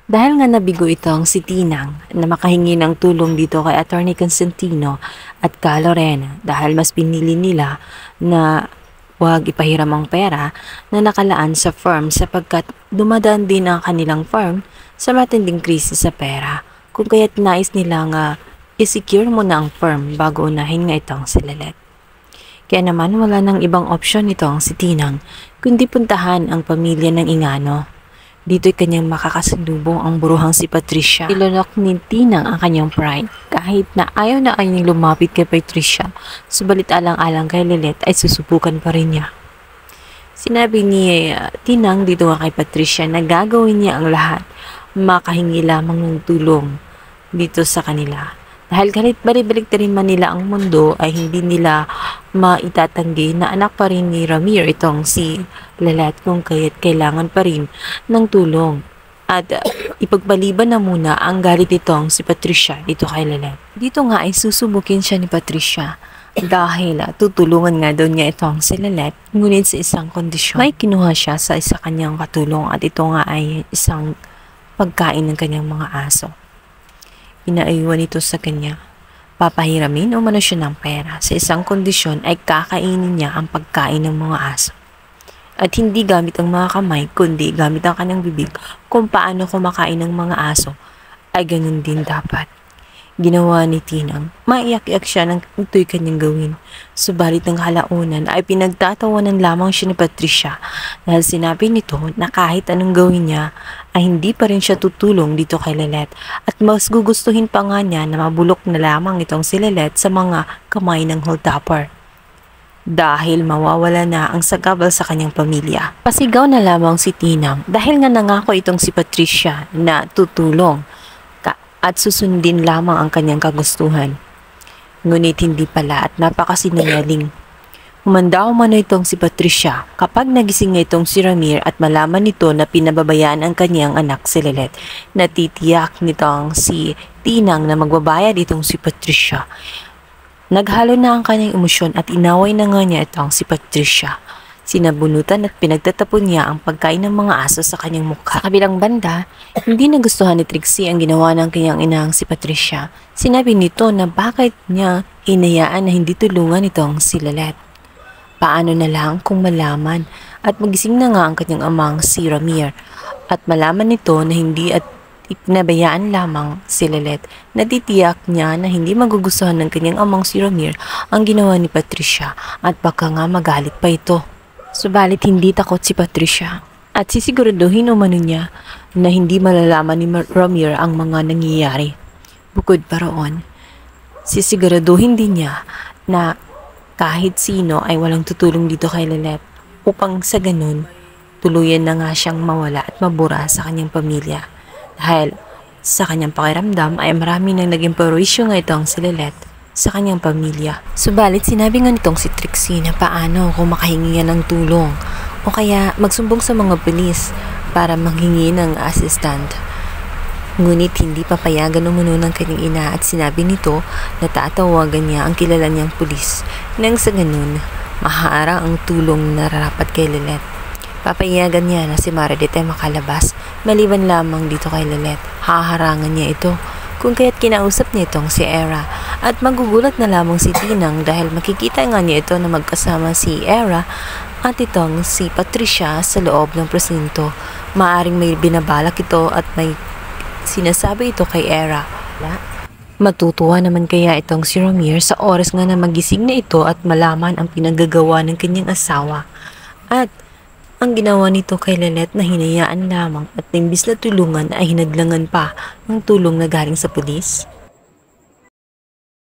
Dahil nga nabigo itong si Tinang na makahingi ng tulong dito kay Attorney Constantino at ka Lorena dahil mas pinili nila na huwag ipahiram ang pera na nakalaan sa firm sapagkat dumadaan din ang kanilang firm sa matinding krisis sa pera kung kaya't nais nila nga i-secure muna ang firm bago unahin nga itong si Lelet. Kaya naman wala nang ibang opsyon itong si Tinang kundi puntahan ang pamilya ng Ingano. Dito'y kanyang makakasalubong ang buruhang si Patricia. Ilunok ni Tinang ang kanyang pride. Kahit na ayaw niyang lumapit kay Patricia, subalit alang-alang kay Lelet ay susubukan pa rin niya. Sinabi ni Tinang dito nga kay Patricia na gagawin niya ang lahat, makahingi lamang ng tulong dito sa kanila. Dahil kahit balik rin man nila ang mundo ay hindi nila maitatanggi na anak pa rin ni Ramir itong si Lelet kung kaya't kailangan pa rin ng tulong. At ipagpaliban na muna ang galit nitong si Patricia dito kay Lelet. Dito nga ay susubukin siya ni Patricia dahil tutulungan nga daw niya itong si Lelet ngunit sa isang kondisyon. May kinuha siya sa isa kanyang katulong at ito nga ay isang pagkain ng kanyang mga aso. Inaayuan ito sa kanya. Papahiramin o mano siya ng pera. Sa isang kondisyon ay kakainin niya ang pagkain ng mga aso. At hindi gamit ang mga kamay, kundi gamit ang kanyang bibig kung paano kumakain ng mga aso, ay ganun din dapat. Ginawa ni Tinang, maiyak-iyak siya ng ito'y kanyang gawin. Subalit ng halaunan ay pinagtatawanan lamang siya ni Patricia dahil sinabi nito na kahit anong gawin niya ay hindi pa rin siya tutulong dito kay Lelet at mas gugustuhin pa nga niya na mabulok na lamang itong si Lelet sa mga kamay ng holdupper. Dahil mawawala na ang sagabal sa kanyang pamilya. Pasigaw na lamang si Tinang dahil nga nangako itong si Patricia na tutulong at susundin lamang ang kanyang kagustuhan. Ngunit hindi pala at napakasinungaling. Humanda umano itong si Patricia kapag nagising nga itong si Ramir at malaman nito na pinababayaan ang kanyang anak si Lelet. Natitiyak nitong si Tinang na magbabayad itong si Patricia. Naghalo na ang kanyang emosyon at inaway na nga niya itong si Patricia. Sinabunutan at pinagtatapon niya ang pagkain ng mga aso sa kanyang mukha. Sa kabilang banda, hindi nagustuhan ni Trixie ang ginawa ng kanyang inang si Patricia. Sinabi nito na bakit niya hinayaan na hindi tulungan itong si Lelet. Paano na lang kung malaman at magising na nga ang kanyang amang si Ramir at malaman nito na hindi at ipinabayaan lamang si Lelet. Natitiyak niya na hindi magugustuhan ng kanyang amang si Ramir ang ginawa ni Patricia at baka nga magalit pa ito. Subalit hindi takot si Patricia at sisiguraduhin umano niya na hindi malalaman ni Ramir ang mga nangyayari. Bukod pa roon, sisiguraduhin din niya na kahit sino ay walang tutulong dito kay Lelet upang sa ganun tuluyan na nga siyang mawala at mabura sa kanyang pamilya. Dahil sa kanyang pakiramdam ay marami nang naging perwisyo nga itong si Lelet sa kanyang pamilya. Subalit sinabi nga nitong si Trixie na paano kung makahingi ng tulong o kaya magsumbong sa mga pulis para manghingi ng assistant. Ngunit hindi papayagan umano ng kanyang ina at sinabi nito na tatawagan niya ang kilala niyang pulis nang sa ganun mahaarang ang tulong na nararapat kay Lelet. Papayagan niya na si Meredith ay makalabas maliban lamang dito kay Lelet. Haharangan niya ito kung kaya't kinausap niya itong si Era at magugulat na lamang si Tinang dahil makikita nga niya ito na magkasama si Era at itong si Patricia sa loob ng presinto. Maaring may binabalak ito at may sinasabi ito kay Era. Matutuwa naman kaya itong si Ramir sa oras nga na magising na ito at malaman ang pinagagawa ng kanyang asawa. At ang ginawa nito kay Lelet na hinayaan lamang at imbis na tulungan ay hinadlangan pa ng tulong na galing sa pulis.